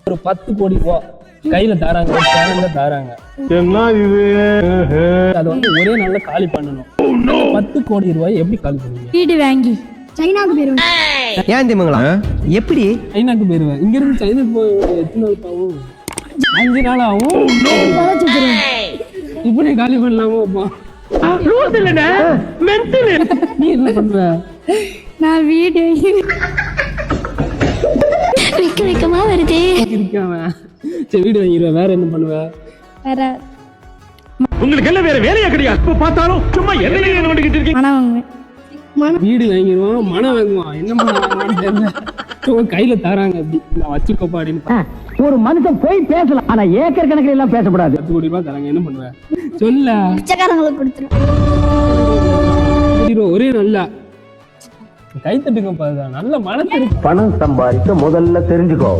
ஒரு 10 கோடி ரூபா கையில தாராங்க, சேனல்ல தாராங்க. அது வந்து ஒரே நாள்ல காலி பண்ணணும். 10 கோடி ரூபாய் எப்படி காலி பண்ணுவீங்க? வீடு வாங்கி சைனாக்கு போயிருவேன். ஏன் தெரியுங்களா? எப்படி சைனாக்கு போயிருவேன். இங்க இருந்து சைனாக்கு போய் எத்தனை நாள் ஆகும்? 5 நாள் ஆகும். இப்படி காலி பண்ணலாமா? நீ என்ன பண்ணுவ? நான் வீடு வைக்க வைக்கமா வருதே. இருக்காம சரி வீடு வாங்கிடுவேன். வேற என்ன பண்ணுவ? வேற உங்களுக்கு எல்லாம் வேற வேலையா கிடையாது. இப்ப பார்த்தாலும் சும்மா எதையும் நோண்டிக்கிட்டு இருக்கீங்க. மனம் வாங்குவேன். வீடு வாங்கிடுவோம், மனம் வாங்குவான். என்ன மனம் வாங்குவான்னு தெரியல. கையில தாராங்க அப்படி நான் வச்சுக்கோப்பா அப்படின்னு. ஒரு மனுஷன் போய் பேசலாம், ஆனா ஏக்கர் கணக்கில் எல்லாம் பேசக்கூடாது. 10 கோடி ரூபாய் தராங்க, என்ன பண்ணுவேன்? சொல்ல பிச்சைக்காரங்களுக்கு கொடுத்துருவேன். ஒரே நல்லா கை தட்டுங்க. நல்ல மனசு. பணம் சம்பாதிக்க முதல்ல தெரிஞ்சுக்கோ.